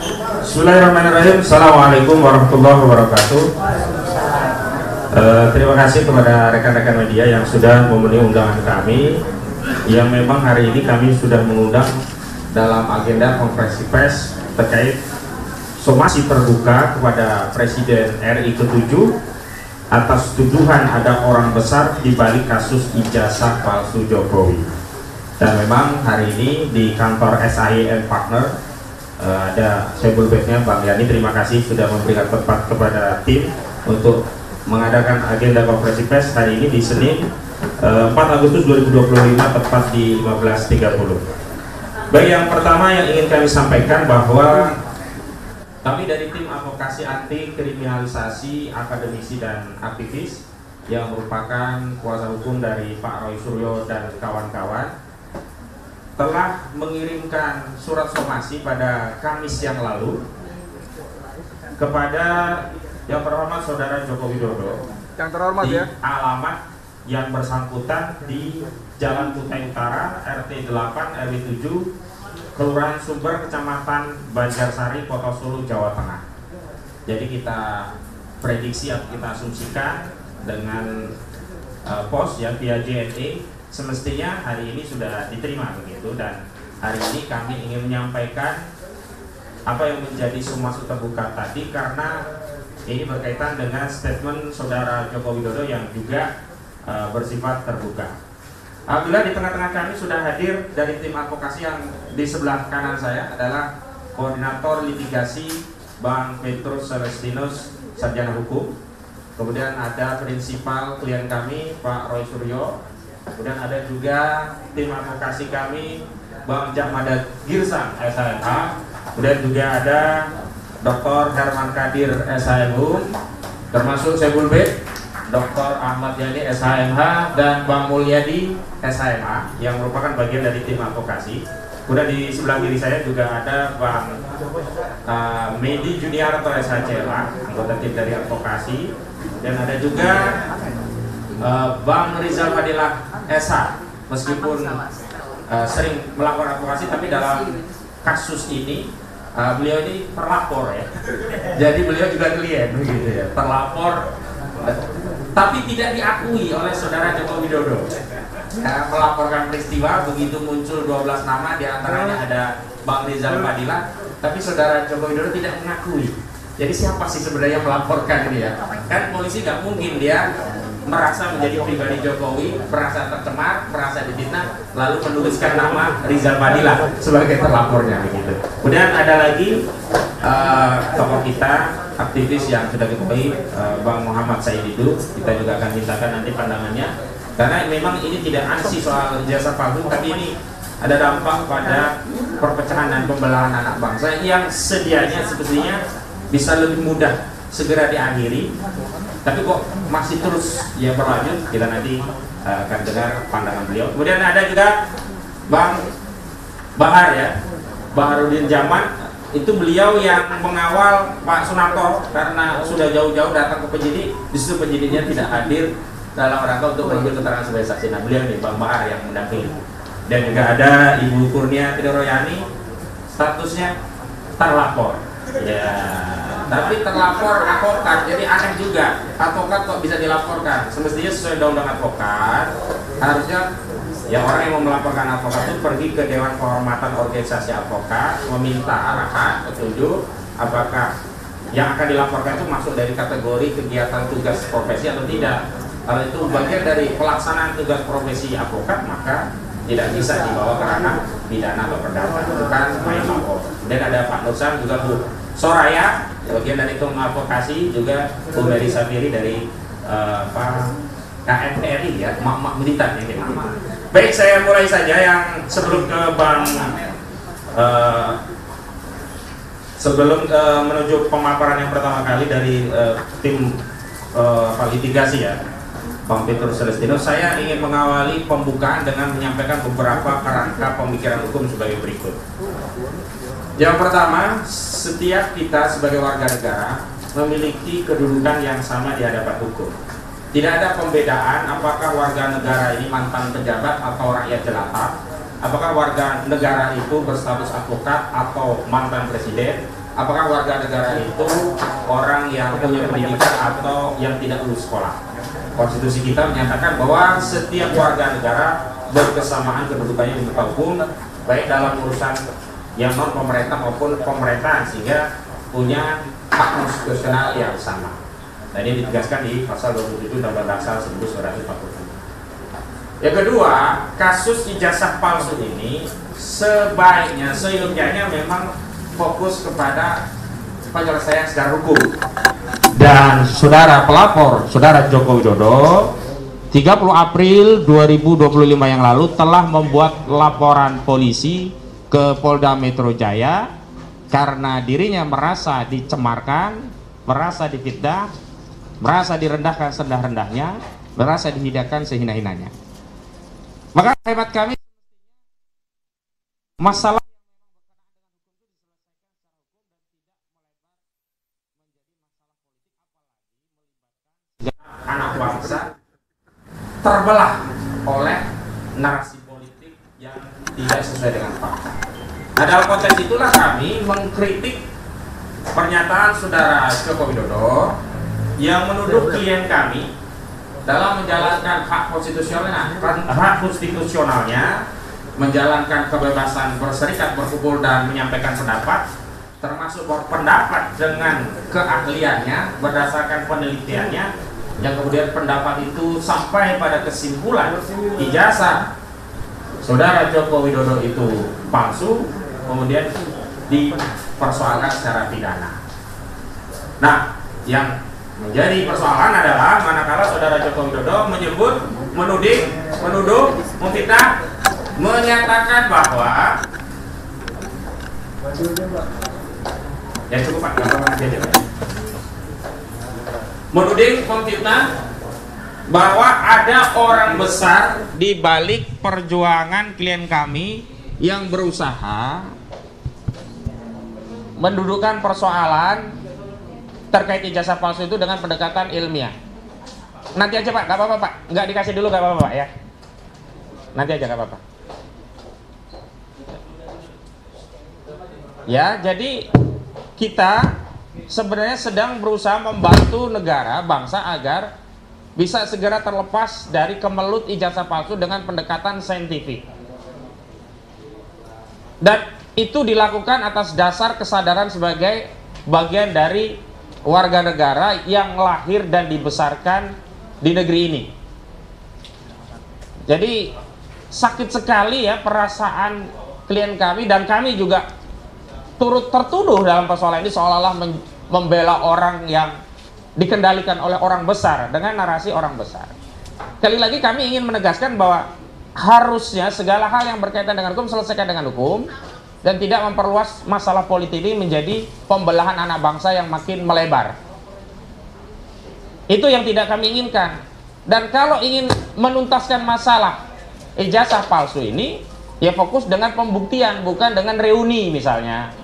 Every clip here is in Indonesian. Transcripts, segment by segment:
Bismillahirrahmanirrahim. Assalamualaikum warahmatullahi wabarakatuh. Terima kasih kepada rekan-rekan media yang sudah memenuhi undangan kami. Yang memang hari ini kami sudah mengundang dalam agenda konferensi pers terkait somasi terbuka kepada Presiden RI ke-7 atas tuduhan ada orang besar di balik kasus ijazah palsu Jokowi. Dan memang hari ini di kantor SAI and Partner ada Sebulbetnya Bang Yani. Terima kasih sudah memberikan tempat kepada tim untuk mengadakan agenda konferensi pers hari ini di Senin 4 Agustus 2025 tepat di 15.30. Baik, yang pertama yang ingin kami sampaikan bahwa kami dari tim advokasi anti kriminalisasi akademisi dan aktivis yang merupakan kuasa hukum dari Pak Roy Suryo dan kawan-kawan telah mengirimkan surat somasi pada Kamis yang lalu kepada yang terhormat Saudara Joko Widodo yang terhormat di ya, alamat yang bersangkutan di Jalan Kutai Utara RT 8 RW 7 Kelurahan Sumber Kecamatan Banjarsari Kota Solo Jawa Tengah. Jadi kita prediksi atau kita asumsikan dengan pos yang via JNE semestinya hari ini sudah diterima begitu, dan hari ini kami ingin menyampaikan apa yang menjadi somasi terbuka tadi karena ini berkaitan dengan statement Saudara Joko Widodo yang juga bersifat terbuka. Alhamdulillah di tengah-tengah kami sudah hadir dari tim advokasi yang di sebelah kanan saya adalah Koordinator Litigasi Bang Petrus Celestinus, Sarjana Hukum. Kemudian ada Prinsipal klien kami Pak Roy Suryo. Kemudian ada juga tim advokasi kami Bang Jahmada Girsang SHMH. Kemudian juga ada Dr. Herman Kadir SHMU, termasuk Sebulbet, Dr. Ahmad Yani SHMH, dan Bang Mulyadi SHMA yang merupakan bagian dari tim advokasi. Kemudian di sebelah kiri saya juga ada Bang Medi Junior atau SHCLA, anggota tim dari advokasi. Dan ada juga Bang Rizal Fadilah SH, meskipun sering melakukan advokasi, tapi dalam kasus ini beliau ini terlapor ya. Jadi beliau juga klien begitu ya, terlapor tapi tidak diakui oleh Saudara Joko Widodo. Ya, melaporkan peristiwa begitu muncul 12 nama, diantaranya ada Bang Rizal Fadilah, tapi Saudara Joko Widodo tidak mengakui. Jadi siapa sih sebenarnya melaporkan ini ya? Kan polisi nggak mungkin dia merasa menjadi pribadi Jokowi, merasa tercemar, merasa difitnah, lalu menuliskan nama Rizal Fadilah sebagai terlapornya begitu. Kemudian ada lagi tokoh kita, aktivis yang sudah diketahui, Bang Muhammad Saididu. Kita juga akan mintakan nanti pandangannya, karena memang ini tidak ansi soal ijazah palsu, tapi ini ada dampak pada perpecahan dan pembelahan anak bangsa yang sedianya sebetulnya bisa lebih mudah segera diakhiri, tapi kok masih terus ya berlanjut. Kita nanti akan dengar pandangan beliau. Kemudian ada juga Bang Bahar ya, Baharudin Zaman. Itu beliau yang mengawal Pak Sunarto karena sudah jauh-jauh datang ke penyidik, justru penyidiknya tidak hadir dalam rangka untuk mengambil keterangan sebagai saksi. Nah, beliau nih Bang Bahar yang mendampingi. Dan juga ada Ibu Kurnia Triroyani, statusnya terlapor. Ya, tapi terlapor advokat, jadi aneh juga. Advokat kok bisa dilaporkan? Semestinya sesuai undang-undang advokat, harusnya ya orang yang mau melaporkan advokat itu pergi ke Dewan Kehormatan Organisasi Advokat, meminta arahan, petunjuk, apakah yang akan dilaporkan itu masuk dari kategori kegiatan tugas profesi atau tidak. Kalau itu bagian dari pelaksanaan tugas profesi advokat, maka tidak bisa dibawa ke ranah pidana atau perdata, bukan main lapor. Dan ada Pak Nursan, juga Bu Soraya, bagian dari tim advokasi, juga Bu Mary Safiri dari KNPRI ya, mak-mak militan ya. Baik, saya mulai saja yang sebelum ke Bang menuju pemaparan yang pertama kali dari tim litigasi ya, Bang Petrus Celestinus. Saya ingin mengawali pembukaan dengan menyampaikan beberapa kerangka pemikiran hukum sebagai berikut. Yang pertama, setiap kita sebagai warga negara memiliki kedudukan yang sama di hadapan hukum. Tidak ada pembedaan apakah warga negara ini mantan pejabat atau rakyat jelata, apakah warga negara itu berstatus advokat atau mantan presiden, apakah warga negara itu orang yang punya pendidikan atau yang tidak lulus sekolah. Konstitusi kita menyatakan bahwa setiap warga negara berkesamaan kedudukannya di muka hukum, baik dalam urusan yang non pemerintah maupun pemerintahan, sehingga punya hak konstitusional yang sama. Dan ini ditegaskan di pasal 27 Undang-Undang Dasar 1945. Yang kedua, kasus ijazah palsu ini sebaiknya, seyogyanya memang fokus kepada penyelesaian secara hukum. Dan saudara pelapor, saudara Joko Widodo, 30 April 2025 yang lalu telah membuat laporan polisi ke Polda Metro Jaya karena dirinya merasa dicemarkan, merasa difitnah, merasa direndahkan serendah-rendahnya, merasa dihinakan sehina-hinanya. Maka hemat kami, masalah anak bangsa terbelah oleh narasi politik yang tidak sesuai dengan fakta. Nah, dalam konteks itulah kami mengkritik pernyataan saudara Joko Widodo yang menuduh klien kami dalam menjalankan hak konstitusionalnya, menjalankan kebebasan berserikat, berkumpul dan menyampaikan pendapat, termasuk berpendapat dengan keahliannya berdasarkan penelitiannya, yang kemudian pendapat itu sampai pada kesimpulan ijazah saudara Joko Widodo itu palsu, kemudian dipersoalkan secara pidana. Nah, yang menjadi persoalan adalah manakala saudara Joko Widodo menuduh, memfitnah, menyatakan bahwa ya cukup Pak, menuding, memfitnah bahwa ada orang besar di balik perjuangan klien kami yang berusaha mendudukkan persoalan terkait ijazah palsu itu dengan pendekatan ilmiah. Nanti aja Pak, gak apa-apa Pak, nggak dikasih dulu gak apa-apa Pak ya. Nanti aja gak apa-apa. Ya, jadi kita sebenarnya sedang berusaha membantu negara, bangsa agar bisa segera terlepas dari kemelut ijazah palsu dengan pendekatan saintifik. Dan itu dilakukan atas dasar kesadaran sebagai bagian dari warga negara yang lahir dan dibesarkan di negeri ini. Jadi sakit sekali ya perasaan klien kami, dan kami juga turut tertuduh dalam persoalan ini seolah-olah membela orang yang dikendalikan oleh orang besar dengan narasi orang besar. Sekali lagi kami ingin menegaskan bahwa harusnya segala hal yang berkaitan dengan hukum selesaikan dengan hukum, dan tidak memperluas masalah politik ini menjadi pembelahan anak bangsa yang makin melebar. Itu yang tidak kami inginkan. Dan kalau ingin menuntaskan masalah ijazah palsu ini, ya fokus dengan pembuktian, bukan dengan reuni misalnya.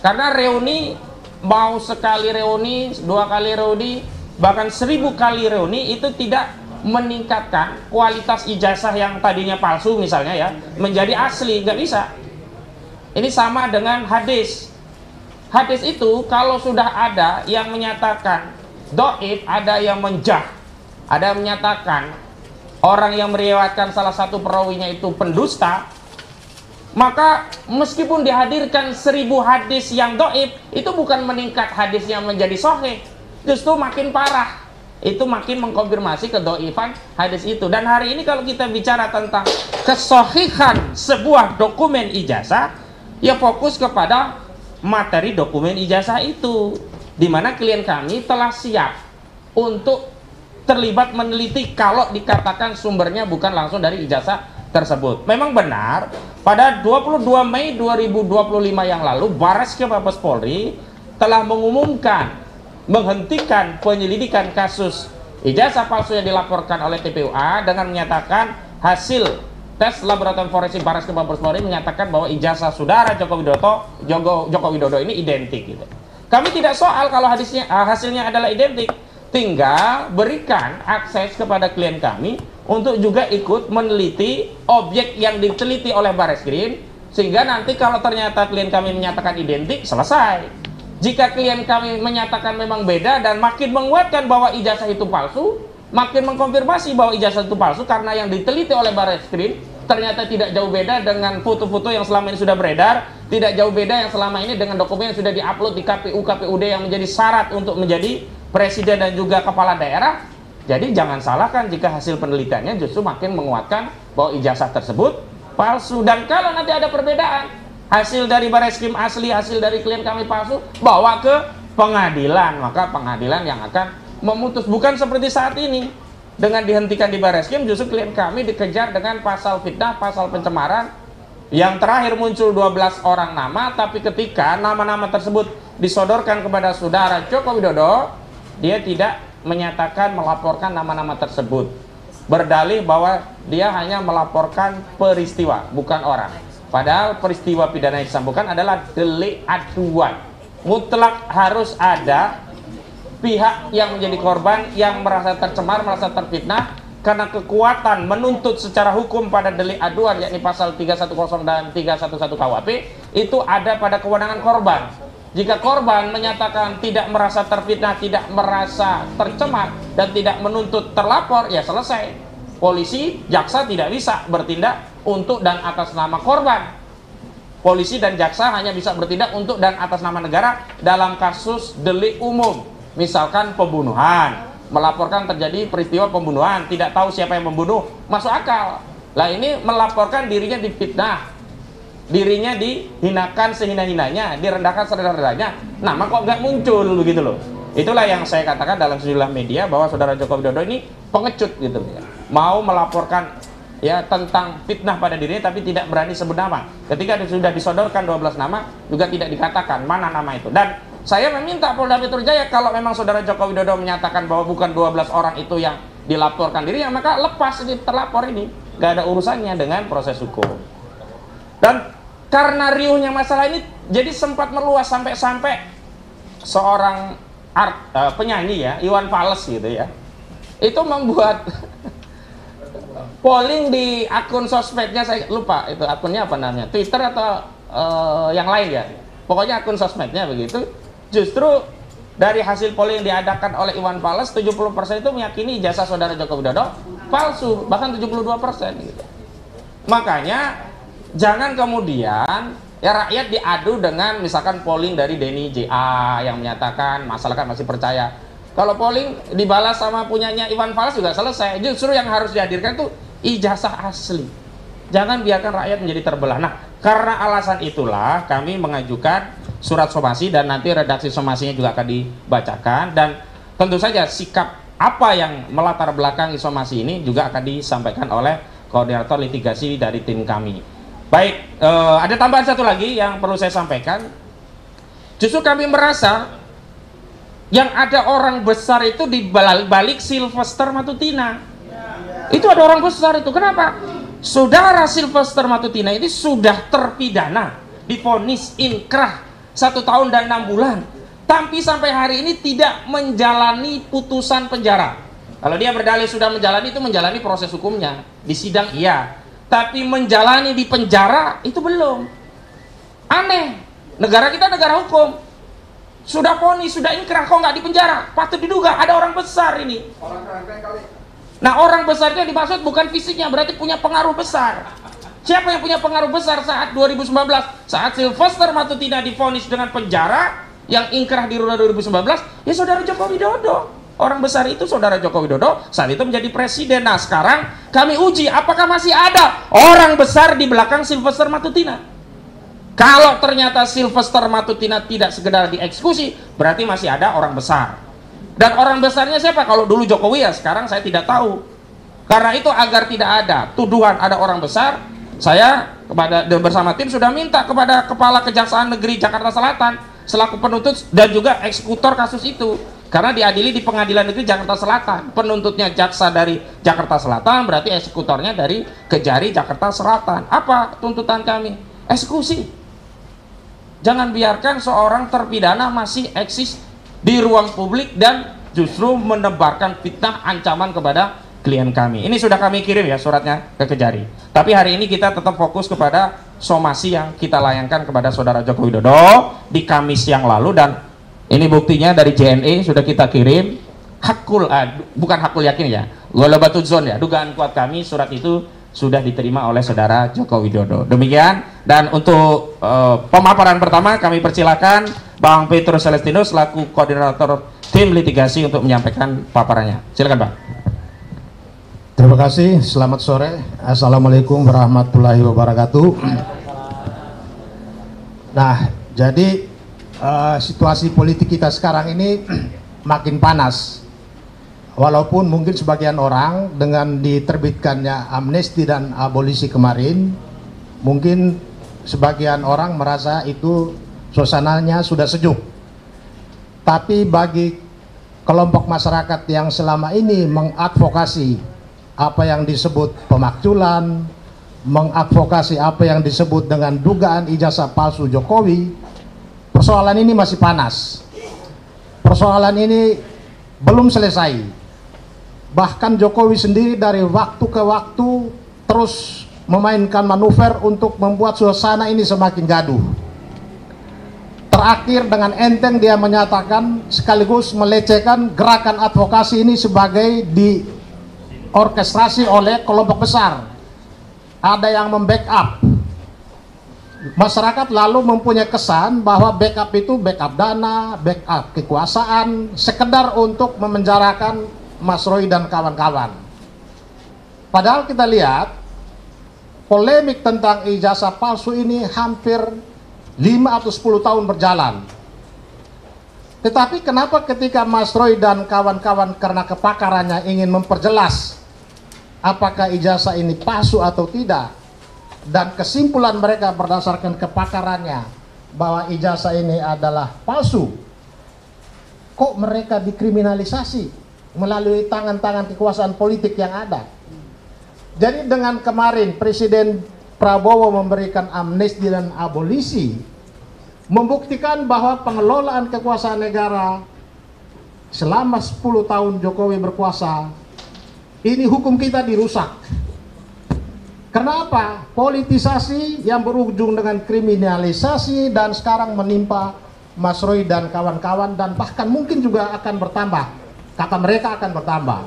Karena reuni, mau sekali reuni, 2 kali reuni, bahkan 1000 kali reuni, itu tidak meningkatkan kualitas ijazah yang tadinya palsu misalnya ya, menjadi asli, nggak bisa. Ini sama dengan hadis. Hadis itu kalau sudah ada yang menyatakan dhaif, ada yang menjah, ada yang menyatakan orang yang meriwayatkan salah satu perawinya itu pendusta, maka meskipun dihadirkan 1000 hadis yang dhaif, itu bukan meningkat hadisnya menjadi sahih, justru makin parah. Itu makin mengkonfirmasi kedhaifan hadis itu. Dan hari ini kalau kita bicara tentang kesahihan sebuah dokumen ijazah, ya fokus kepada materi dokumen ijazah itu, dimana klien kami telah siap untuk terlibat meneliti kalau dikatakan sumbernya bukan langsung dari ijazah tersebut. Memang benar, pada 22 Mei 2025 yang lalu, Bareskrim Mabes Polri telah mengumumkan menghentikan penyelidikan kasus ijazah palsu yang dilaporkan oleh TPUA dengan menyatakan hasil tes laboratorium forensik Bareskrim Mabes Polri menyatakan bahwa ijazah saudara Joko Widodo ini identik gitu. Kami tidak soal kalau hasilnya adalah identik, tinggal berikan akses kepada klien kami untuk juga ikut meneliti objek yang diteliti oleh Bareskrim Sehingga nanti kalau ternyata klien kami menyatakan identik, selesai. Jika klien kami menyatakan memang beda dan makin menguatkan bahwa ijazah itu palsu, makin mengkonfirmasi bahwa ijazah itu palsu karena yang diteliti oleh Barreskrim ternyata tidak jauh beda dengan foto-foto yang selama ini sudah beredar, tidak jauh beda yang selama ini dengan dokumen yang sudah diupload di KPU, KPUD yang menjadi syarat untuk menjadi presiden dan juga kepala daerah. Jadi jangan salahkan jika hasil penelitiannya justru makin menguatkan bahwa ijazah tersebut palsu. Dan kalau nanti ada perbedaan, hasil dari Barreskrim asli, hasil dari klien kami palsu, bawa ke pengadilan, maka pengadilan yang akan memutus. Bukan seperti saat ini, dengan dihentikan di Barreskrim, justru klien kami dikejar dengan pasal fitnah, pasal pencemaran, yang terakhir muncul 12 orang nama, tapi ketika nama-nama tersebut disodorkan kepada saudara Joko Widodo, dia tidak menyatakan melaporkan nama-nama tersebut, berdalih bahwa dia hanya melaporkan peristiwa, bukan orang. Padahal peristiwa pidana yang disambungkan adalah delik aduan. Mutlak harus ada pihak yang menjadi korban yang merasa tercemar, merasa terfitnah karena kekuatan menuntut secara hukum pada delik aduan, yakni pasal 310 dan 311 KUHP, itu ada pada kewenangan korban. Jika korban menyatakan tidak merasa terfitnah, tidak merasa tercemar, dan tidak menuntut terlapor, ya selesai. Polisi, jaksa tidak bisa bertindak untuk dan atas nama korban. Polisi dan jaksa hanya bisa bertindak untuk dan atas nama negara dalam kasus delik umum. Misalkan pembunuhan, melaporkan terjadi peristiwa pembunuhan, tidak tahu siapa yang membunuh, masuk akal. Lah ini melaporkan dirinya difitnah, dirinya dihinakan sehina-hinanya, direndahkan serendah-rendahnya, nama kok nggak muncul begitu loh. Itulah yang saya katakan dalam sejumlah media bahwa saudara Joko Widodo ini pengecut gitu ya. Mau melaporkan ya tentang fitnah pada dirinya tapi tidak berani sebut nama. Ketika sudah disodorkan 12 nama juga tidak dikatakan mana nama itu. Dan saya meminta Polda Metro Jaya kalau memang saudara Joko Widodo menyatakan bahwa bukan 12 orang itu yang dilaporkan dirinya, maka lepas ini terlapor ini, nggak ada urusannya dengan proses hukum. Dan karena riuhnya masalah ini jadi sempat meluas sampai seorang penyanyi ya, Iwan Fals gitu ya, itu membuat polling di akun sosmednya, saya lupa itu akunnya apa namanya, Twitter atau yang lain ya, pokoknya akun sosmednya begitu. Justru dari hasil polling yang diadakan oleh Iwan Fals, 70% itu meyakini ijazah saudara Joko Widodo palsu, bahkan 72% gitu. Makanya jangan kemudian ya rakyat diadu dengan misalkan polling dari Denny JA yang menyatakan masyarakat masih percaya. Kalau polling dibalas sama punyanya Iwan Fals juga selesai. Justru yang harus dihadirkan itu ijazah asli. Jangan biarkan rakyat menjadi terbelah. Nah, karena alasan itulah kami mengajukan surat somasi dan nanti redaksi somasinya juga akan dibacakan, dan tentu saja sikap apa yang melatar belakangi somasi ini juga akan disampaikan oleh koordinator litigasi dari tim kami. Baik, ada tambahan satu lagi yang perlu saya sampaikan. Justru kami merasa yang ada orang besar itu di balik Sylvester Matutina. Itu ada orang besar itu. Kenapa? Saudara Sylvester Matutina ini sudah terpidana, divonis inkrah 1 tahun dan 6 bulan. Tapi sampai hari ini tidak menjalani putusan penjara. Kalau dia berdalih sudah menjalani, itu menjalani proses hukumnya. Di sidang iya. Tapi menjalani di penjara itu belum. Aneh, negara kita negara hukum, sudah vonis, sudah inkrah, kok nggak di penjara? Patut diduga ada orang besar ini. Nah, orang besar itu yang dimaksud bukan fisiknya, berarti punya pengaruh besar. Siapa yang punya pengaruh besar saat 2019? Saat Sylvester Matutina divonis dengan penjara yang inkrah di 2019, ya saudara Joko Widodo. Orang besar itu saudara Joko Widodo saat itu menjadi presiden. Nah, sekarang kami uji apakah masih ada orang besar di belakang Sylvester Matutina. Kalau ternyata Sylvester Matutina tidak sekedar dieksekusi, berarti masih ada orang besar. Dan orang besarnya siapa? Kalau dulu Jokowi ya, sekarang saya tidak tahu. Karena itu agar tidak ada tuduhan ada orang besar, saya bersama tim sudah minta kepada Kepala Kejaksaan Negeri Jakarta Selatan selaku penuntut dan juga eksekutor kasus itu. Karena diadili di Pengadilan Negeri Jakarta Selatan. Penuntutnya jaksa dari Jakarta Selatan, berarti eksekutornya dari Kejari Jakarta Selatan. Apa tuntutan kami? Eksekusi. Jangan biarkan seorang terpidana masih eksis di ruang publik dan justru menebarkan fitnah ancaman kepada klien kami. Ini sudah kami kirim ya suratnya ke Kejari. Tapi hari ini kita tetap fokus kepada somasi yang kita layangkan kepada Saudara Joko Widodo di Kamis yang lalu, dan ini buktinya dari JNE sudah kita kirim. Bukan hakul yakin ya, golabatuzon ya, dugaan kuat kami, surat itu sudah diterima oleh Saudara Joko Widodo. Demikian, dan untuk pemaparan pertama kami persilakan Bang Petrus Celestinus selaku koordinator tim litigasi untuk menyampaikan paparannya. Silakan Bang. Terima kasih, selamat sore. Assalamualaikum warahmatullahi wabarakatuh. Nah, jadi situasi politik kita sekarang ini makin panas. Walaupun mungkin sebagian orang dengan diterbitkannya amnesti dan abolisi kemarin, mungkin sebagian orang merasa itu suasananya sudah sejuk. Tapi bagi kelompok masyarakat yang selama ini mengadvokasi apa yang disebut pemakzulan, mengadvokasi apa yang disebut dengan dugaan ijazah palsu Jokowi, persoalan ini masih panas. Persoalan ini belum selesai. Bahkan Jokowi sendiri dari waktu ke waktu terus memainkan manuver untuk membuat suasana ini semakin gaduh. Terakhir dengan enteng dia menyatakan sekaligus melecehkan gerakan advokasi ini sebagai diorkestrasi oleh kelompok besar. Ada yang membackup. Masyarakat lalu mempunyai kesan bahwa backup itu backup dana, backup kekuasaan, sekedar untuk memenjarakan Mas Roy dan kawan-kawan. Padahal kita lihat polemik tentang ijazah palsu ini hampir 5 atau 10 tahun berjalan. Tetapi kenapa ketika Mas Roy dan kawan-kawan karena kepakarannya ingin memperjelas apakah ijazah ini palsu atau tidak, dan kesimpulan mereka berdasarkan kepakarannya bahwa ijazah ini adalah palsu, kok mereka dikriminalisasi melalui tangan-tangan kekuasaan politik yang ada? Jadi dengan kemarin Presiden Prabowo memberikan amnesti dan abolisi, membuktikan bahwa pengelolaan kekuasaan negara selama 10 tahun Jokowi berkuasa, ini hukum kita dirusak. Kenapa? Politisasi yang berujung dengan kriminalisasi dan sekarang menimpa Mas Roy dan kawan-kawan, dan bahkan mungkin juga akan bertambah. Kata mereka akan bertambah.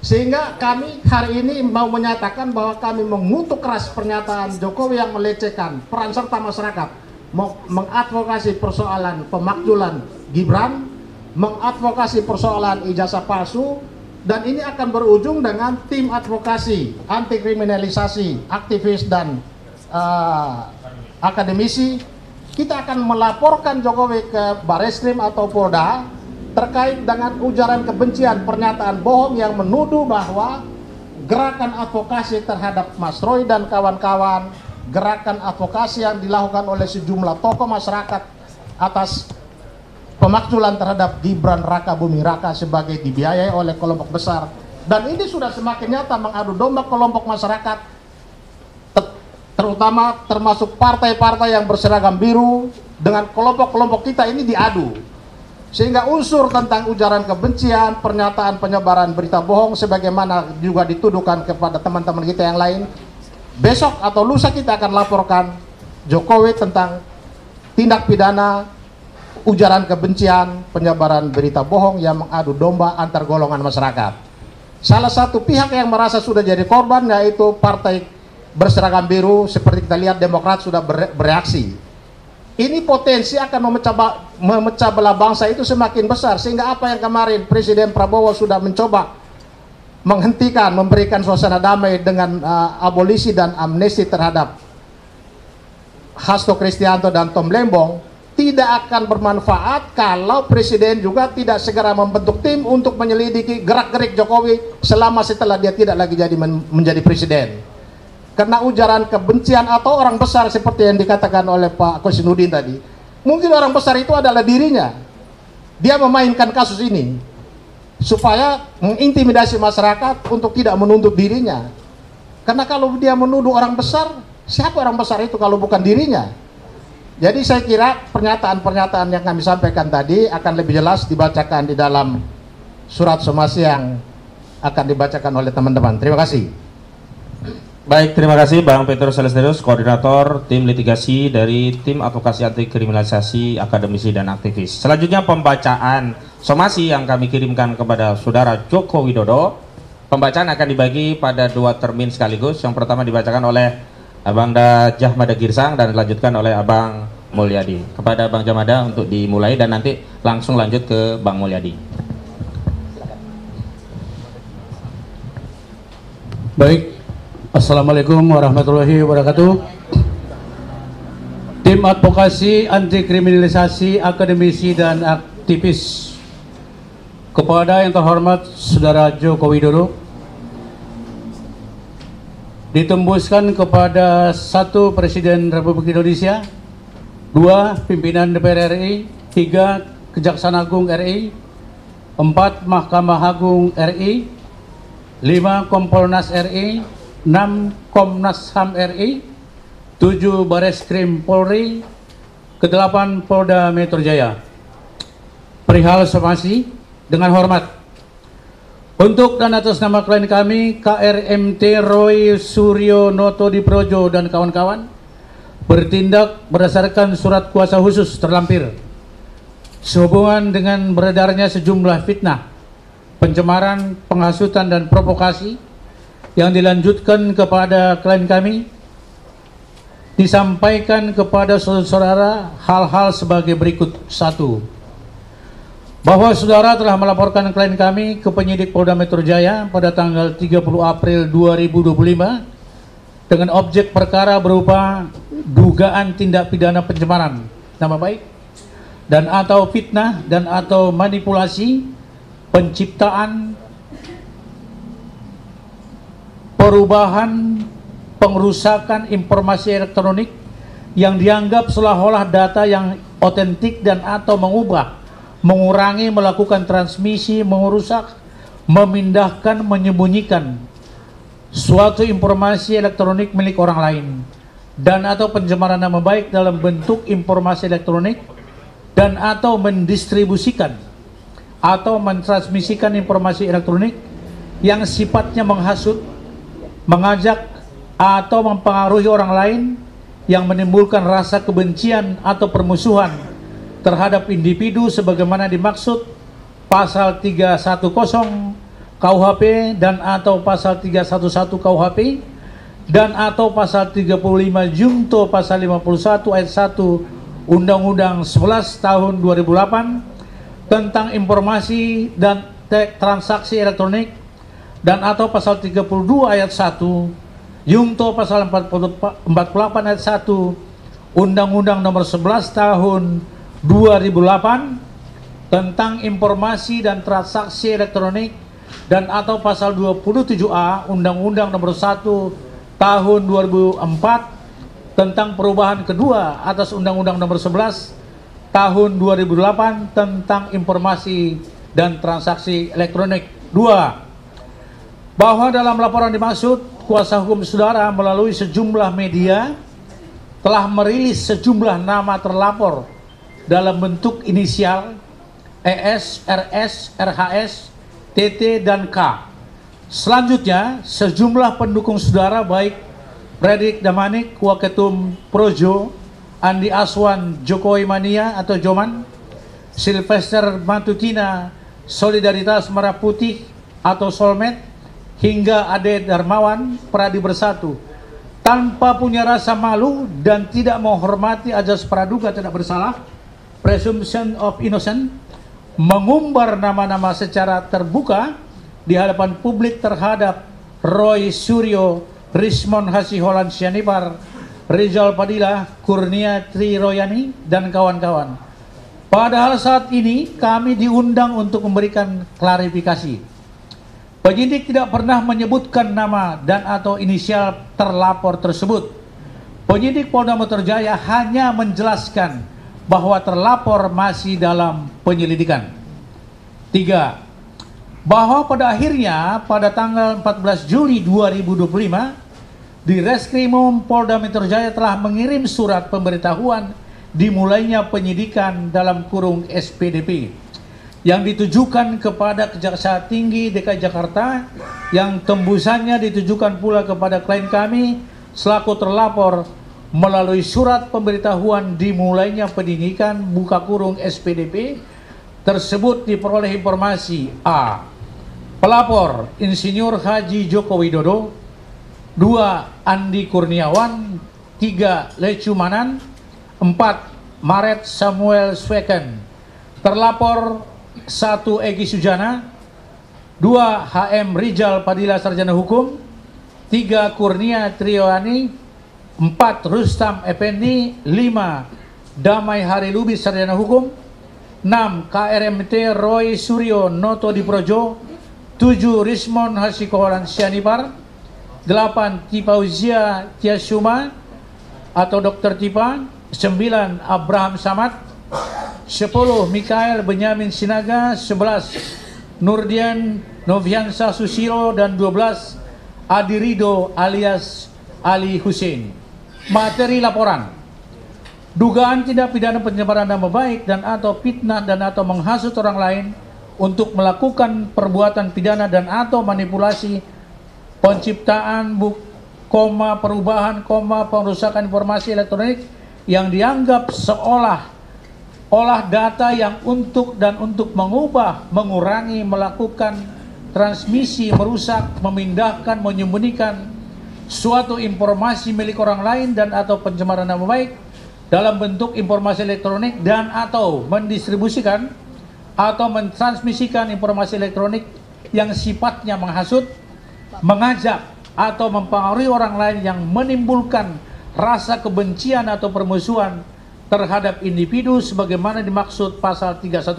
Sehingga kami hari ini mau menyatakan bahwa kami mengutuk keras pernyataan Jokowi yang melecehkan peran serta masyarakat, mengadvokasi persoalan pemakzulan Gibran, mengadvokasi persoalan ijazah palsu, dan ini akan berujung dengan tim advokasi anti kriminalisasi aktivis dan akademisi. Kita akan melaporkan Jokowi ke Bareskrim atau Polda terkait dengan ujaran kebencian, pernyataan bohong yang menuduh bahwa gerakan advokasi terhadap Mas Roy dan kawan-kawan, gerakan advokasi yang dilakukan oleh sejumlah tokoh masyarakat atas pemakzulan terhadap Gibran Raka Buming Raka sebagai dibiayai oleh kelompok besar, dan ini sudah semakin nyata mengadu domba kelompok masyarakat, terutama termasuk partai-partai yang berseragam biru dengan kelompok-kelompok kita ini diadu. Sehingga unsur tentang ujaran kebencian, pernyataan penyebaran berita bohong sebagaimana juga dituduhkan kepada teman-teman kita yang lain, besok atau lusa kita akan laporkan Jokowi tentang tindak pidana ujaran kebencian, penyebaran berita bohong yang mengadu domba antar golongan masyarakat. Salah satu pihak yang merasa sudah jadi korban yaitu partai berseragam biru, seperti kita lihat Demokrat sudah bereaksi. Ini potensi akan memecah belah bangsa itu semakin besar, sehingga apa yang kemarin Presiden Prabowo sudah mencoba menghentikan, memberikan suasana damai dengan abolisi dan amnesti terhadap Hasto Kristianto dan Tom Lembong, tidak akan bermanfaat kalau Presiden juga tidak segera membentuk tim untuk menyelidiki gerak-gerik Jokowi selama setelah dia tidak lagi menjadi Presiden. Karena ujaran kebencian atau orang besar seperti yang dikatakan oleh Pak Kosinudin tadi, mungkin orang besar itu adalah dirinya. Dia memainkan kasus ini supaya mengintimidasi masyarakat untuk tidak menuntut dirinya. Karena kalau dia menuduh orang besar, siapa orang besar itu kalau bukan dirinya? Jadi saya kira pernyataan-pernyataan yang kami sampaikan tadi akan lebih jelas dibacakan di dalam surat somasi yang akan dibacakan oleh teman-teman. Terima kasih. Baik, terima kasih Bang Petrus Celesterius, Koordinator Tim Litigasi dari Tim Advokasi Anti Kriminalisasi Akademisi dan Aktivis. Selanjutnya pembacaan somasi yang kami kirimkan kepada Saudara Joko Widodo. Pembacaan akan dibagi pada 2 termin sekaligus. Yang pertama dibacakan oleh Abang Jahmada Girsang dan dilanjutkan oleh Abang Mulyadi. Kepada Bang Jahmada untuk dimulai dan nanti langsung lanjut ke Bang Mulyadi. Baik. Assalamualaikum warahmatullahi wabarakatuh. Tim Advokasi Anti Kriminalisasi Akademisi dan Aktivis. Kepada yang terhormat Saudara Joko Widodo, ditembuskan kepada 1. Presiden Republik Indonesia, 2. Pimpinan DPR RI, 3. Kejaksaan Agung RI, 4. Mahkamah Agung RI, 5. Kompolnas RI, 6. Komnas HAM RI, 7. Bareskrim Polri, ke-8 Polda Metro Jaya. Perihal somasi dengan hormat. Untuk dan atas nama klien kami KRMT Roy Suryo Noto Diprojo dan kawan-kawan bertindak berdasarkan surat kuasa khusus terlampir sehubungan dengan beredarnya sejumlah fitnah, pencemaran, penghasutan dan provokasi yang dilanjutkan kepada klien kami, disampaikan kepada saudara hal-hal sebagai berikut. 1. Bahwa saudara telah melaporkan klien kami ke penyidik Polda Metro Jaya pada tanggal 30 April 2025 dengan objek perkara berupa dugaan tindak pidana pencemaran nama baik dan atau fitnah dan atau manipulasi, penciptaan, perubahan, pengerusakan informasi elektronik yang dianggap seolah-olah data yang otentik dan atau mengubah, mengurangi, melakukan transmisi, merusak, memindahkan, menyembunyikan suatu informasi elektronik milik orang lain dan atau pencemaran nama baik dalam bentuk informasi elektronik dan atau mendistribusikan atau mentransmisikan informasi elektronik yang sifatnya menghasut, mengajak atau mempengaruhi orang lain yang menimbulkan rasa kebencian atau permusuhan terhadap individu sebagaimana dimaksud pasal 310 KUHP dan atau pasal 311 KUHP dan atau pasal 35 Junto pasal 51 ayat 1 Undang-Undang 11 tahun 2008 tentang informasi dan transaksi elektronik dan atau pasal 32 ayat 1 Junto pasal 48 ayat 1 Undang-Undang nomor 11 tahun 2008 tentang informasi dan transaksi elektronik dan atau pasal 27A Undang-Undang nomor 1 tahun 2004 tentang perubahan kedua atas Undang-Undang nomor 11 tahun 2008 tentang informasi dan transaksi elektronik. 2. Bahwa dalam laporan dimaksud kuasa hukum saudara melalui sejumlah media telah merilis sejumlah nama terlapor dalam bentuk inisial ES, RS, RHS, TT, dan K. Selanjutnya, sejumlah pendukung saudara baik Fredrik Damanik, Waketum Projo, Andi Aswan, Jokowi Mania atau Joman, Sylvester Matutina, Solidaritas Merah Putih atau Solmed, hingga Ade Darmawan, Pradi Bersatu, tanpa punya rasa malu dan tidak menghormati azas praduga tidak bersalah, presumption of innocent, mengumbar nama-nama secara terbuka di hadapan publik terhadap Roy Suryo, Rismon Hasiholan Sianipar, Rizal Padilla, Kurnia Tri Royani, dan kawan-kawan. Padahal saat ini kami diundang untuk memberikan klarifikasi. Penyidik tidak pernah menyebutkan nama dan atau inisial terlapor tersebut. Penyidik Polda Metro Jaya hanya menjelaskan bahwa terlapor masih dalam penyelidikan. 3. Bahwa pada akhirnya pada tanggal 14 Juli 2025 di Reskrimum Polda Metro Jaya telah mengirim surat pemberitahuan dimulainya penyidikan dalam kurung SPDP yang ditujukan kepada Kejaksaan Tinggi DKI Jakarta, yang tembusannya ditujukan pula kepada klien kami selaku terlapor melalui surat pemberitahuan dimulainya penyidikan buka kurung SPDP tersebut diperoleh informasi: A. Pelapor Insinyur Haji Joko Widodo, 2. Andi Kurniawan, 3. Lecumanan, 4. Maret Samuel Sweken. Terlapor 1. Egy Sujana, 2. HM Rijal Padilla Sarjana Hukum, 3. Kurnia Triowani, 4. Rustam Effendi, 5. Damai Hari Lubis Sarjana Hukum, 6. KRMT Roy Suryo Noto Diprojo, 7. Rismon Hasikoran Sianipar, 8. Tipauzia Tiasuma atau Dr. Tipa, 9. Abraham Samad, 10. Mikael Benyamin Sinaga, 11. Nurdian Noviansa Susilo, dan 12. Adi Rido alias Ali Hussein. Materi laporan: dugaan tindak pidana penyebaran nama baik dan atau fitnah dan atau menghasut orang lain untuk melakukan perbuatan pidana dan atau manipulasi penciptaan, perubahan, pengerusakan informasi elektronik yang dianggap seolah olah data yang untuk mengubah, mengurangi, melakukan transmisi, merusak, memindahkan, menyembunyikan suatu informasi milik orang lain dan atau pencemaran nama baik dalam bentuk informasi elektronik dan atau mendistribusikan atau mentransmisikan informasi elektronik yang sifatnya menghasut, mengajak atau mempengaruhi orang lain yang menimbulkan rasa kebencian atau permusuhan terhadap individu sebagaimana dimaksud pasal 310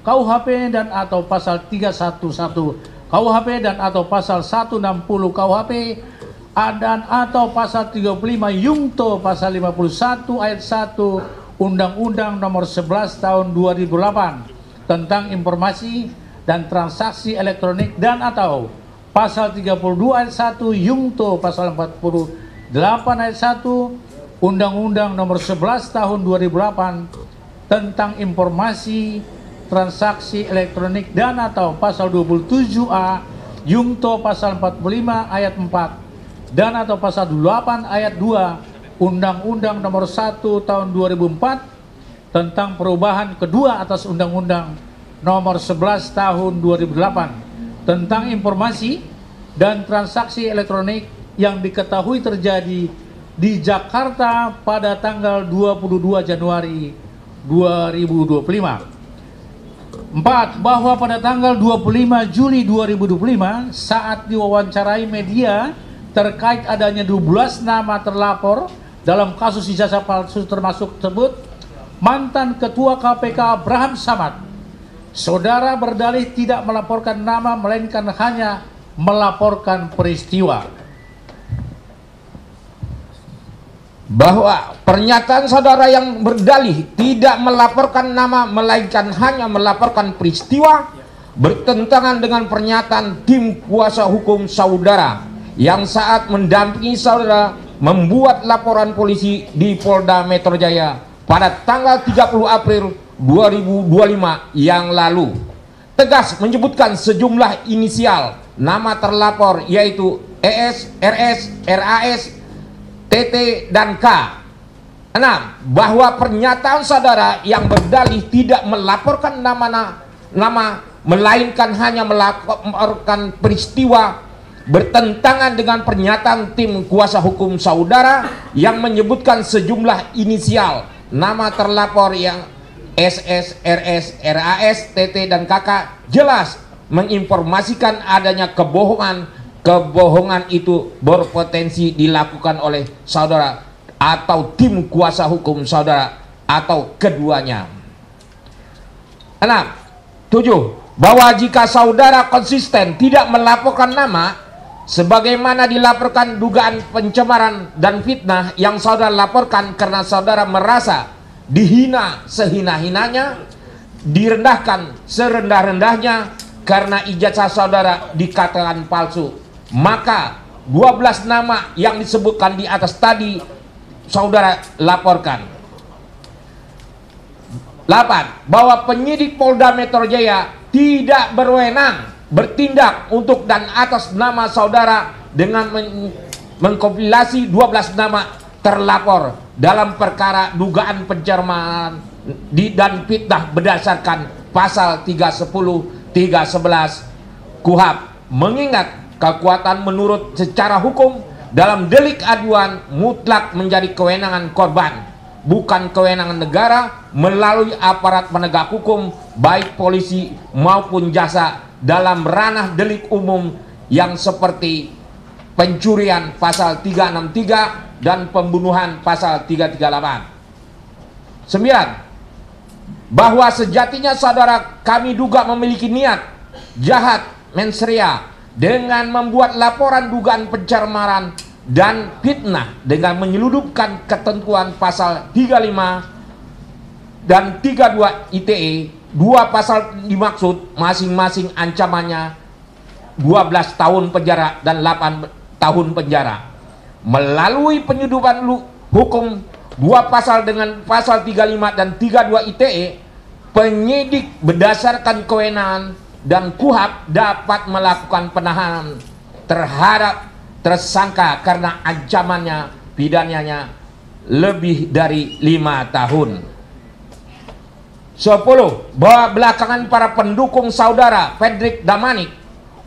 KUHP dan atau pasal 311 KUHP dan atau pasal 160 KUHP dan atau pasal 35 Yungto pasal 51 ayat 1 Undang-Undang Nomor 11 Tahun 2008 tentang informasi dan transaksi elektronik dan atau pasal 32 ayat 1 Yungto pasal 48 ayat 1 Undang-Undang Nomor 11 Tahun 2008 tentang informasi transaksi elektronik dan atau pasal 27A Yungto pasal 45 ayat 4 dan atau pasal 28 ayat 2 Undang-Undang Nomor 1 Tahun 2004 tentang perubahan kedua atas Undang-Undang Nomor 11 Tahun 2008 tentang informasi dan transaksi elektronik yang diketahui terjadi di Jakarta pada tanggal 22 Januari 2025. 4. Bahwa pada tanggal 25 Juli 2025 saat diwawancarai media terkait adanya 12 nama terlapor dalam kasus ijazah palsu termasuk tersebut mantan Ketua KPK Abraham Samad, saudara berdalih tidak melaporkan nama melainkan hanya melaporkan peristiwa. Bahwa pernyataan saudara yang berdalih tidak melaporkan nama melainkan hanya melaporkan peristiwa bertentangan dengan pernyataan tim kuasa hukum saudara yang saat mendampingi saudara membuat laporan polisi di Polda Metro Jaya pada tanggal 30 April 2025 yang lalu. Tegas menyebutkan sejumlah inisial nama terlapor yaitu ES, RS, RAS, TT, dan K. 6. Bahwa pernyataan saudara yang berdalih tidak melaporkan nama melainkan hanya melaporkan peristiwa bertentangan dengan pernyataan tim kuasa hukum saudara yang menyebutkan sejumlah inisial nama terlapor yang SS, RS, RAS, TT, dan KK jelas menginformasikan adanya kebohongan. Kebohongan itu berpotensi dilakukan oleh saudara atau tim kuasa hukum saudara atau keduanya. 6. 7. Bahwa jika saudara konsisten tidak melaporkan nama sebagaimana dilaporkan dugaan pencemaran dan fitnah yang saudara laporkan karena saudara merasa dihina sehina-hinanya, direndahkan serendah-rendahnya karena ijazah saudara dikatakan palsu, maka 12 nama yang disebutkan di atas tadi saudara laporkan. 8. Bahwa penyidik Polda Metro Jaya tidak berwenang bertindak untuk dan atas nama saudara dengan mengkompilasi 12 nama terlapor dalam perkara dugaan pencemaran dan fitnah berdasarkan pasal 310, 311 KUHP, mengingat kekuatan menurut secara hukum dalam delik aduan mutlak menjadi kewenangan korban, bukan kewenangan negara melalui aparat penegak hukum baik polisi maupun jasa dalam ranah delik umum yang seperti pencurian pasal 363 dan pembunuhan pasal 338. 9. Bahwa sejatinya saudara kami duga memiliki niat jahat mensrea dengan membuat laporan dugaan pencemaran dan fitnah dengan menyeludupkan ketentuan pasal 35 dan 32 ITE. Dua pasal dimaksud masing-masing ancamannya 12 tahun penjara dan 8 tahun penjara. Melalui penyeludupan hukum dua pasal dengan pasal 35 dan 32 ITE, penyidik berdasarkan kewenangan dan KUHP dapat melakukan penahanan terhadap tersangka karena ancamannya pidananya lebih dari 5 tahun. 10. Bahwa belakangan para pendukung saudara Fredrik Damanik,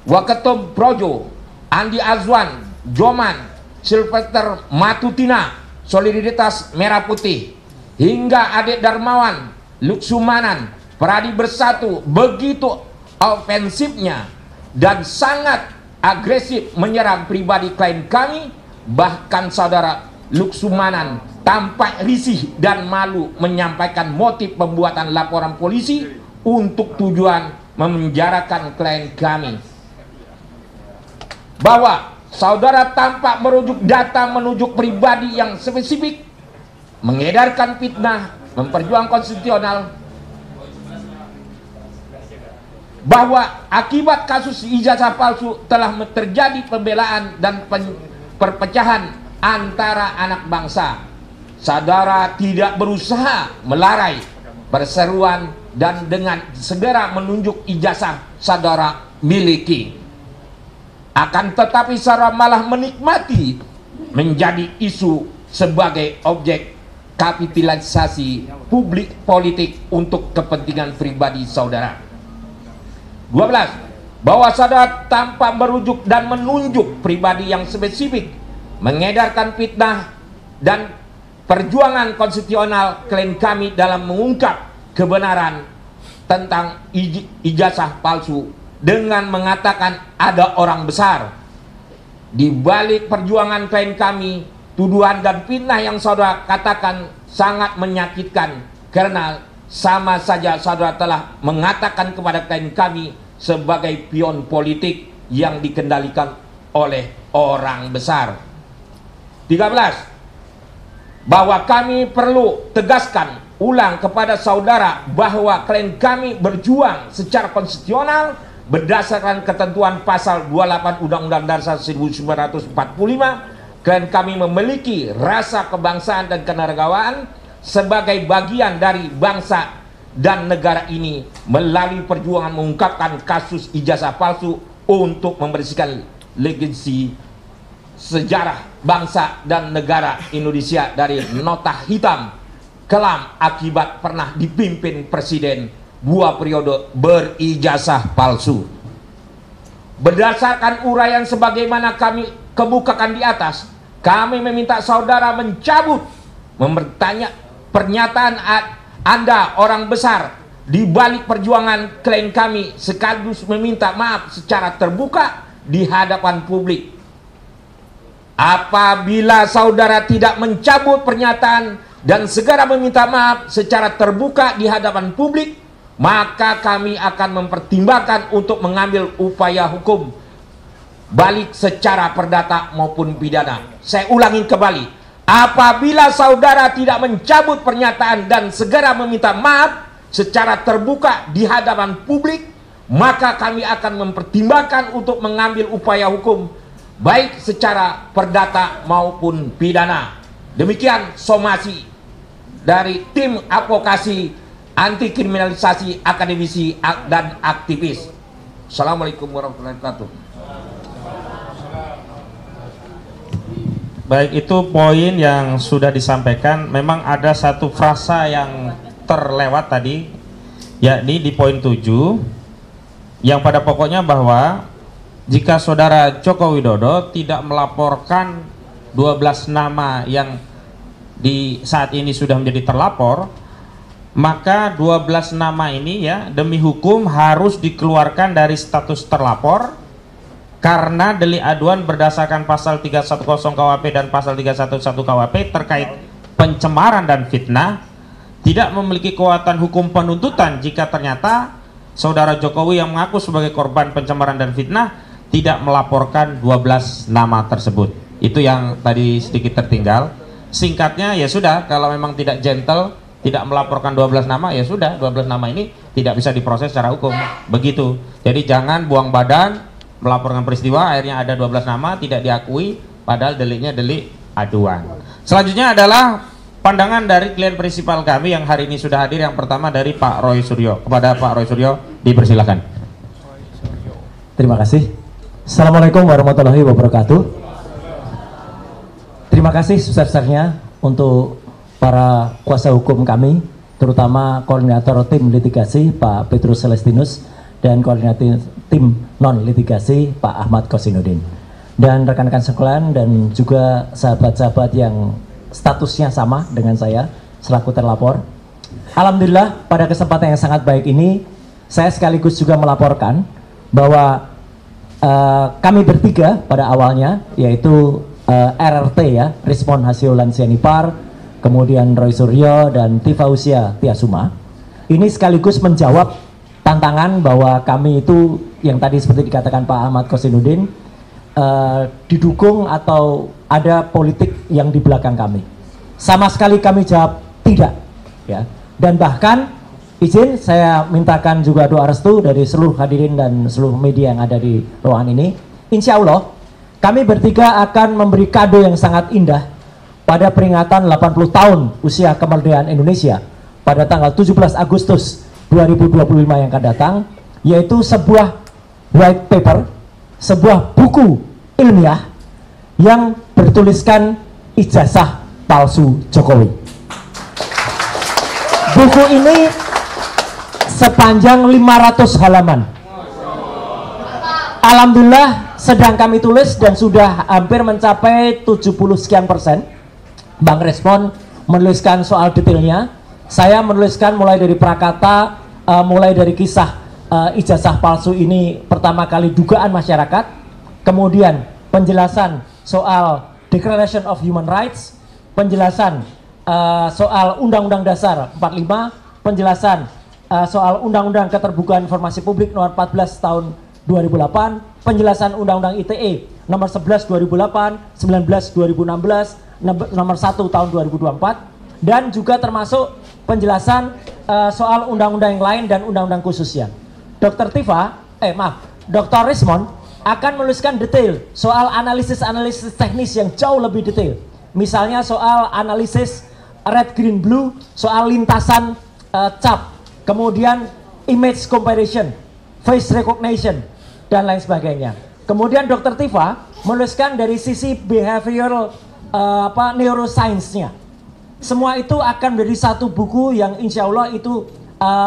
Waketum Projo, Andi Azwan, Joman, Sylvester Matutina, Solidaritas Merah Putih, hingga Adik Darmawan, Luksumanan, Pradi Bersatu begitu ofensifnya dan sangat agresif menyerang pribadi klien kami. Bahkan saudara Luksumanan tampak risih dan malu menyampaikan motif pembuatan laporan polisi untuk tujuan memenjarakan klien kami. Bahwa saudara tampak merujuk data menunjuk pribadi yang spesifik, mengedarkan fitnah, memperjuangkan konstitusional. Bahwa akibat kasus ijazah palsu telah terjadi pembelaan dan perpecahan antara anak bangsa. Saudara tidak berusaha melarai perseruan dan dengan segera menunjuk ijazah saudara miliki. Akan tetapi saudara malah menikmati menjadi isu sebagai objek kapitalisasi publik politik untuk kepentingan pribadi saudara. 12. Bahwa saudara tanpa merujuk dan menunjuk pribadi yang spesifik, mengedarkan fitnah dan perjuangan konstitusional klien kami dalam mengungkap kebenaran tentang ijazah palsu dengan mengatakan ada orang besar di balik perjuangan klien kami. Tuduhan dan fitnah yang saudara katakan sangat menyakitkan karena sama saja saudara telah mengatakan kepada klien kami sebagai pion politik yang dikendalikan oleh orang besar. 13. Bahwa kami perlu tegaskan ulang kepada saudara bahwa klien kami berjuang secara konstitusional berdasarkan ketentuan pasal 28 Undang-Undang Dasar 1945. Klien kami memiliki rasa kebangsaan dan kenegaraan sebagai bagian dari bangsa dan negara ini melalui perjuangan mengungkapkan kasus ijazah palsu untuk membersihkan legasi sejarah bangsa dan negara Indonesia dari nota hitam kelam akibat pernah dipimpin presiden 2 periode berijazah palsu. Berdasarkan uraian sebagaimana kami kemukakan di atas, kami meminta saudara mencabut pernyataan Anda orang besar di balik perjuangan klien kami, sekaligus meminta maaf secara terbuka di hadapan publik. Apabila saudara tidak mencabut pernyataan dan segera meminta maaf secara terbuka di hadapan publik, maka kami akan mempertimbangkan untuk mengambil upaya hukum balik secara perdata maupun pidana. Saya ulangi kembali, apabila saudara tidak mencabut pernyataan dan segera meminta maaf secara terbuka di hadapan publik, maka kami akan mempertimbangkan untuk mengambil upaya hukum baik secara perdata maupun pidana. Demikian somasi dari tim advokasi anti kriminalisasi akademisi dan aktivis. Assalamualaikum warahmatullahi wabarakatuh. Baik, itu poin yang sudah disampaikan. Memang ada satu frasa yang terlewat tadi, yakni di poin 7, yang pada pokoknya bahwa jika saudara Joko Widodo tidak melaporkan 12 nama yang di saat ini sudah menjadi terlapor, maka 12 nama ini ya demi hukum harus dikeluarkan dari status terlapor karena delik aduan berdasarkan pasal 310 KUHP dan pasal 311 KUHP terkait pencemaran dan fitnah tidak memiliki kekuatan hukum penuntutan jika ternyata saudara Jokowi yang mengaku sebagai korban pencemaran dan fitnah tidak melaporkan 12 nama tersebut. Itu yang tadi sedikit tertinggal. Singkatnya ya sudah, kalau memang tidak gentle, tidak melaporkan 12 nama, ya sudah 12 nama ini tidak bisa diproses secara hukum. Begitu. Jadi jangan buang badan melaporkan peristiwa akhirnya ada 12 nama tidak diakui padahal deliknya delik aduan. Selanjutnya adalah pandangan dari klien prinsipal kami yang hari ini sudah hadir. Yang pertama dari Pak Roy Suryo. Kepada Pak Roy Suryo dipersilakan. Terima kasih. Assalamualaikum warahmatullahi wabarakatuh. Terima kasih sebesar-besarnya untuk para kuasa hukum kami, terutama koordinator tim litigasi Pak Petrus Celestinus dan koordinator tim non litigasi Pak Ahmad Kosinudin, dan rekan-rekan sekalian dan juga sahabat-sahabat yang statusnya sama dengan saya selaku terlapor. Alhamdulillah pada kesempatan yang sangat baik ini saya sekaligus juga melaporkan bahwa kami bertiga pada awalnya, yaitu RRT ya, Rismon Hasyolan Sianipar, kemudian Roy Suryo dan Tifausia Tiasuma, ini sekaligus menjawab tantangan bahwa kami itu yang tadi seperti dikatakan Pak Ahmad Kosinudin didukung atau ada politik yang di belakang kami. Sama sekali kami jawab tidak ya. Dan bahkan izin saya mintakan juga doa restu dari seluruh hadirin dan seluruh media yang ada di ruangan ini. Insya Allah kami bertiga akan memberi kado yang sangat indah pada peringatan 80 tahun usia kemerdekaan Indonesia pada tanggal 17 Agustus 2025 yang akan datang, yaitu sebuah white paper, sebuah buku ilmiah yang bertuliskan ijazah palsu Jokowi. Buku ini sepanjang 500 halaman. Alhamdulillah sedang kami tulis dan sudah hampir mencapai 70 sekian persen. Bang Respon menuliskan soal detailnya, saya menuliskan mulai dari prakata, mulai dari kisah ijazah palsu ini pertama kali dugaan masyarakat, kemudian penjelasan soal Declaration of Human Rights, penjelasan soal Undang-Undang Dasar 45, penjelasan soal Undang-Undang Keterbukaan Informasi Publik nomor 14 tahun 2008, penjelasan Undang-Undang ITE nomor 11 2008, 19 2016, nomor 1 tahun 2024, dan juga termasuk penjelasan soal undang-undang yang lain dan undang-undang khususnya. Dr. Dr. Rismon akan menuliskan detail soal analisis teknis yang jauh lebih detail. Misalnya soal analisis red, green, blue, soal lintasan cap, kemudian image comparison, face recognition, dan lain sebagainya. Kemudian Dr. Tifa menuliskan dari sisi behavioral neuroscience-nya. Semua itu akan menjadi satu buku yang insya Allah itu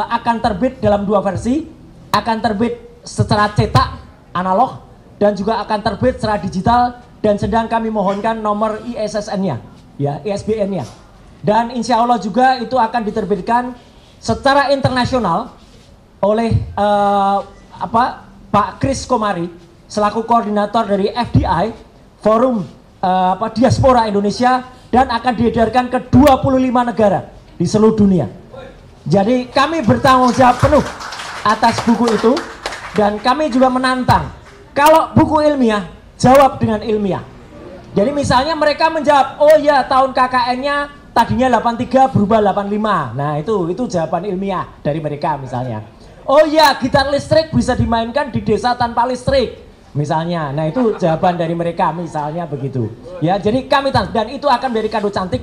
akan terbit dalam dua versi, akan terbit secara cetak analog dan juga akan terbit secara digital, dan sedang kami mohonkan nomor ISSN-nya, ya, ISBN-nya. Dan insya Allah juga itu akan diterbitkan secara internasional oleh Pak Chris Komari selaku koordinator dari FDI, Forum Diaspora Indonesia, dan akan diedarkan ke 25 negara di seluruh dunia. Jadi kami bertanggung jawab penuh atas buku itu, dan kami juga menantang kalau buku ilmiah jawab dengan ilmiah. Jadi misalnya mereka menjawab, oh ya tahun KKN-nya tadinya 83 berubah 85. Nah itu jawaban ilmiah dari mereka misalnya. Oh ya gitar listrik bisa dimainkan di desa tanpa listrik misalnya. Nah itu jawaban dari mereka misalnya begitu. Ya, jadi kami dan itu akan menjadi kado cantik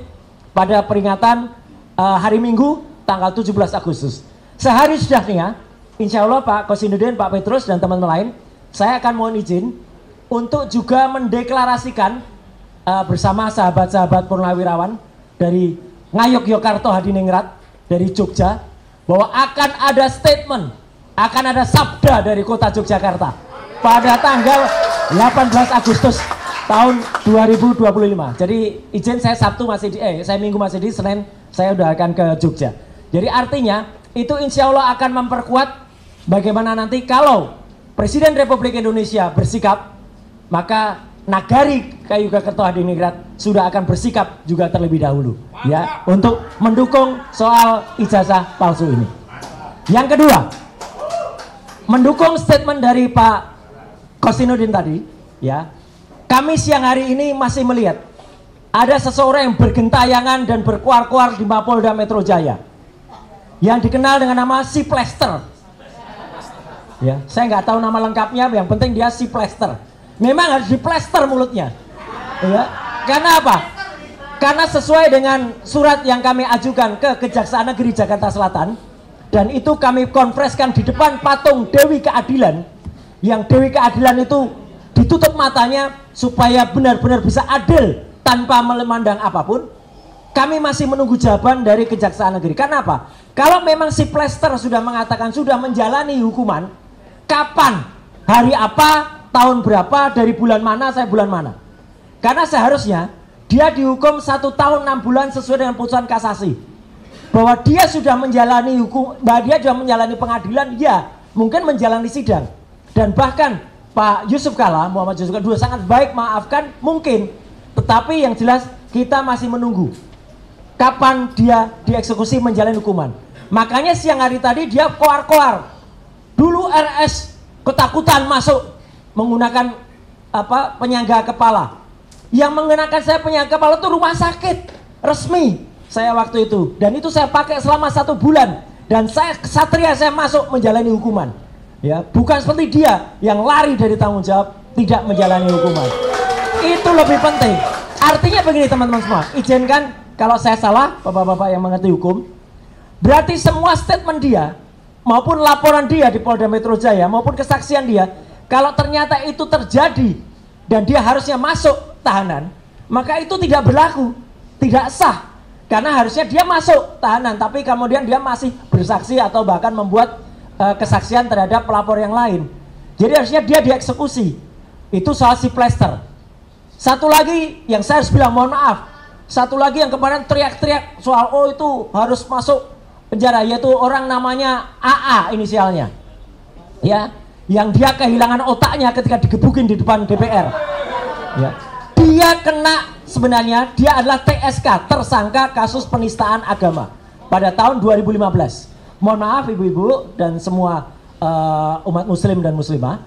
pada peringatan hari Minggu tanggal 17 Agustus. Sehari sudahnya, insya Allah Pak Kosinudin, Pak Petrus, dan teman-teman lain, saya akan mohon izin untuk juga mendeklarasikan bersama sahabat-sahabat Purnawirawan dari Ngayogyakarta Hadiningrat, dari Jogja, bahwa akan ada statement, akan ada sabda dari kota Yogyakarta pada tanggal 18 Agustus tahun 2025. Jadi izin saya saya Minggu masih di, Senin saya udah akan ke Jogja. Jadi artinya itu insya Allah akan memperkuat bagaimana nanti kalau Presiden Republik Indonesia bersikap, maka Nagari Ngayogyakarta Hadiningrat sudah akan bersikap juga terlebih dahulu, ya, untuk mendukung soal ijazah palsu ini. Yang kedua, mendukung statement dari Pak Kosinudin tadi, ya. Kami siang hari ini masih melihat ada seseorang yang bergentayangan dan berkuar-kuar di Mapolda Metro Jaya yang dikenal dengan nama Si Plester. Ya, saya nggak tahu nama lengkapnya, yang penting dia Si Plester. Memang harus diplester mulutnya, ya. Karena apa? Karena sesuai dengan surat yang kami ajukan ke Kejaksaan Negeri Jakarta Selatan, dan itu kami konfreskan di depan patung Dewi Keadilan, yang Dewi Keadilan itu ditutup matanya supaya benar-benar bisa adil tanpa memandang apapun. Kami masih menunggu jawaban dari Kejaksaan Negeri. Karena apa? Kalau memang Si Plester sudah mengatakan sudah menjalani hukuman, kapan, hari apa, tahun berapa, dari bulan mana, saya bulan mana. Karena seharusnya dia dihukum 1 tahun 6 bulan sesuai dengan putusan kasasi, bahwa dia sudah menjalani bahwa dia sudah menjalani pengadilan, ya, mungkin menjalani sidang. Dan bahkan Pak Yusuf Kalla, Muhammad Yusuf Kalla, sangat baik maafkan mungkin, tetapi yang jelas kita masih menunggu kapan dia dieksekusi menjalani hukuman. Makanya siang hari tadi dia koar-koar. Dulu RS ketakutan masuk menggunakan penyangga kepala. Yang mengenakan saya penyangga kepala itu rumah sakit resmi saya waktu itu, dan itu saya pakai selama 1 bulan, dan saya kesatria, saya masuk menjalani hukuman, ya, bukan seperti dia yang lari dari tanggung jawab tidak menjalani hukuman. Itu lebih penting. Artinya begini teman-teman semua, izinkan kalau saya salah, bapak-bapak yang mengerti hukum, berarti semua statement dia maupun laporan dia di Polda Metro Jaya maupun kesaksian dia, kalau ternyata itu terjadi dan dia harusnya masuk tahanan, maka itu tidak berlaku, tidak sah. Karena harusnya dia masuk tahanan, tapi kemudian dia masih bersaksi atau bahkan membuat kesaksian terhadap pelapor yang lain. Jadi harusnya dia dieksekusi. Itu soal Si Plester. Satu lagi yang saya harus bilang mohon maaf, satu lagi yang kemarin teriak-teriak soal oh itu harus masuk penjara, yaitu orang namanya AA inisialnya, ya, yang dia kehilangan otaknya ketika digebukin di depan DPR, ya. Dia kena, sebenarnya dia adalah TSK, tersangka kasus penistaan agama pada tahun 2015. Mohon maaf ibu-ibu dan semua umat muslim dan muslimah.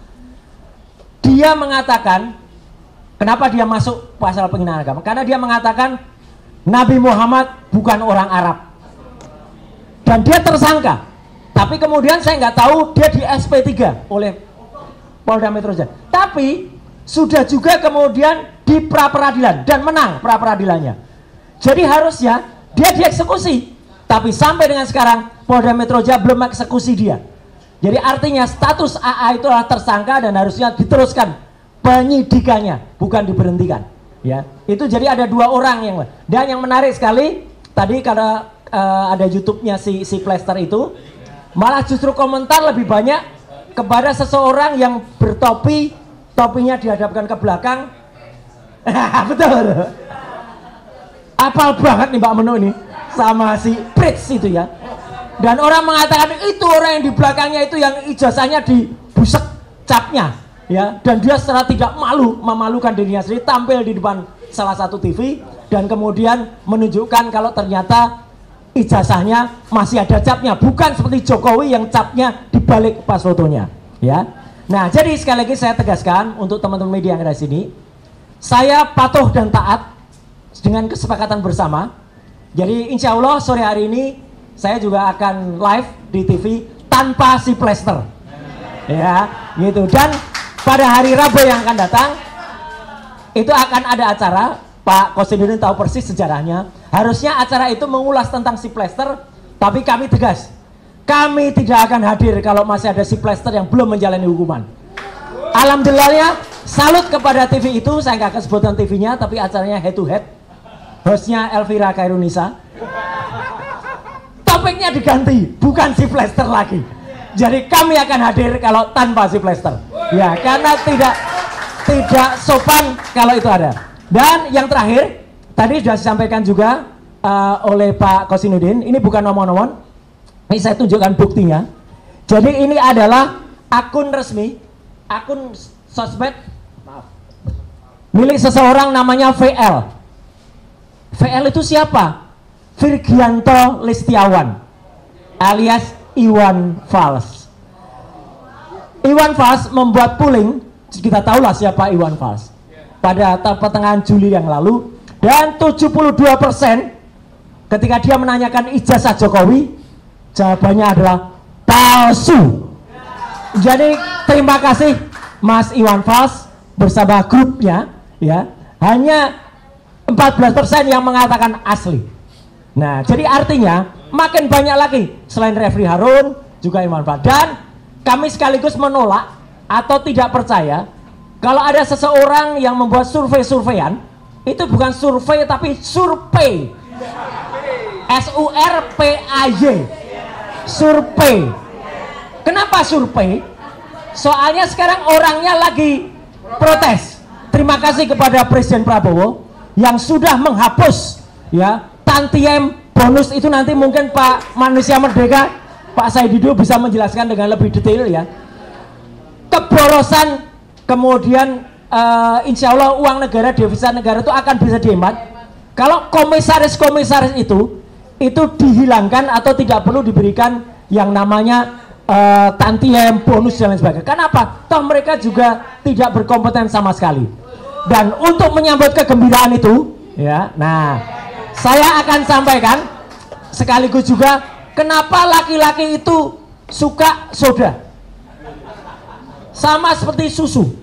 Dia mengatakan, kenapa dia masuk pasal penghinaan agama? Karena dia mengatakan Nabi Muhammad bukan orang Arab. Dan dia tersangka. Tapi kemudian saya nggak tahu dia di SP3 oleh Polda Metro Jaya. Tapi sudah juga kemudian di pra-peradilan dan menang pra-peradilannya. Jadi harusnya dia dieksekusi. Tapi sampai dengan sekarang Polda Metro Jaya belum eksekusi dia. Jadi artinya status AA itu adalah tersangka dan harusnya diteruskan penyidikannya, bukan diberhentikan. Ya, itu jadi ada 2 orang yang, dan yang menarik sekali tadi karena ada YouTube-nya si Plester itu, malah justru komentar lebih banyak kepada seseorang yang bertopi, topinya dihadapkan ke belakang. Betul. Apal banget nih Mbak Menu ini sama si Pritz itu ya. Dan orang mengatakan itu orang yang di belakangnya itu yang ijazahnya dibusek capnya, ya. Dan dia secara tidak malu memalukan dirinya sendiri tampil di depan salah satu TV dan kemudian menunjukkan kalau ternyata ijazahnya masih ada capnya, bukan seperti Jokowi yang capnya dibalik pas fotonya, ya. Nah, jadi sekali lagi saya tegaskan untuk teman-teman media yang ada di sini, saya patuh dan taat dengan kesepakatan bersama. Jadi insya Allah sore hari ini saya juga akan live di TV tanpa si Plester, ya, gitu. Dan pada hari Rabu yang akan datang itu akan ada acara. Pak Kosinudin tahu persis sejarahnya. Harusnya acara itu mengulas tentang si Plester, Tapi kami tegas, kami tidak akan hadir kalau masih ada si Plester yang belum menjalani hukuman. Alhamdulillahnya, salut kepada TV itu, saya nggak akan sebutkan TV-nya, tapi acaranya head to head. Hostnya Elvira Khairunisa. Topiknya diganti, bukan si Plester lagi. Jadi kami akan hadir kalau tanpa si Plester. Ya, karena tidak sopan kalau itu ada. Dan yang terakhir, tadi sudah disampaikan juga oleh Pak Kosinudin, ini bukan omong-omong, ini saya tunjukkan buktinya. Jadi ini adalah akun resmi, akun sosmed, milik seseorang namanya VL. VL itu siapa? Virgianto Listiawan alias Iwan Fals. Iwan Fals membuat polling, kita tahulah siapa Iwan Fals, pada pertengahan Juli yang lalu, dan 72% ketika dia menanyakan ijazah Jokowi, jawabannya adalah palsu. Jadi terima kasih Mas Iwan Fals bersama grupnya, ya, hanya 14% yang mengatakan asli. Nah, jadi artinya makin banyak lagi selain Refri Harun juga Iwan Fals. Dan kami sekaligus menolak atau tidak percaya kalau ada seseorang yang membuat survei-surveian, itu bukan survei tapi survei. SURPAY, survei. Kenapa survei? Soalnya sekarang orangnya lagi protes. Terima kasih kepada Presiden Prabowo yang sudah menghapus, ya, tantiem bonus itu. Nanti mungkin Pak Manusia Merdeka, Pak Said Didu bisa menjelaskan dengan lebih detail, ya. Keborosan, kemudian insya Allah uang negara, devisa negara itu akan bisa dihemat kalau komisaris-komisaris itu dihilangkan atau tidak perlu diberikan yang namanya tantiem, bonus dan lain sebagainya. Kenapa? Toh mereka juga tidak berkompeten sama sekali. Dan untuk menyambut kegembiraan itu, ya, nah, saya akan sampaikan sekaligus juga kenapa laki-laki itu suka soda, sama seperti susu.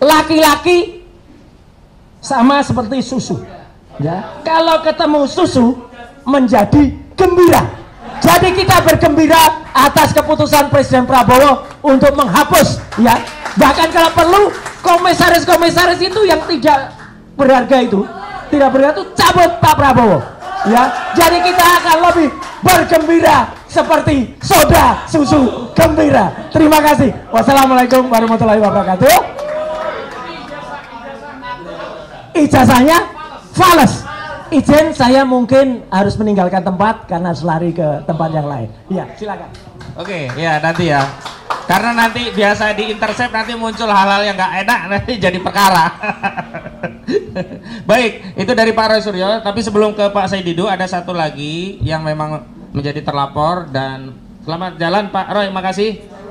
Laki-laki sama seperti susu, ya. Kalau ketemu susu menjadi gembira. Jadi kita bergembira atas keputusan Presiden Prabowo untuk menghapus, ya. Bahkan kalau perlu komisaris-komisaris itu yang tidak berharga itu, cabut Pak Prabowo, ya. Jadi kita akan lebih bergembira seperti soda susu gembira. Terima kasih. Wassalamualaikum warahmatullahi wabarakatuh. Ijazahnya fals. Izin, saya mungkin harus meninggalkan tempat karena harus lari ke tempat yang lain. Iya, silakan. Oke, ya nanti ya. Karena nanti biasa di intercept nanti muncul hal-hal yang nggak enak, nanti jadi perkara. Baik, itu dari Pak Roy Suryo. Tapi sebelum ke Pak Said Didu, ada satu lagi yang memang menjadi terlapor. Dan selamat jalan Pak Roy, makasih.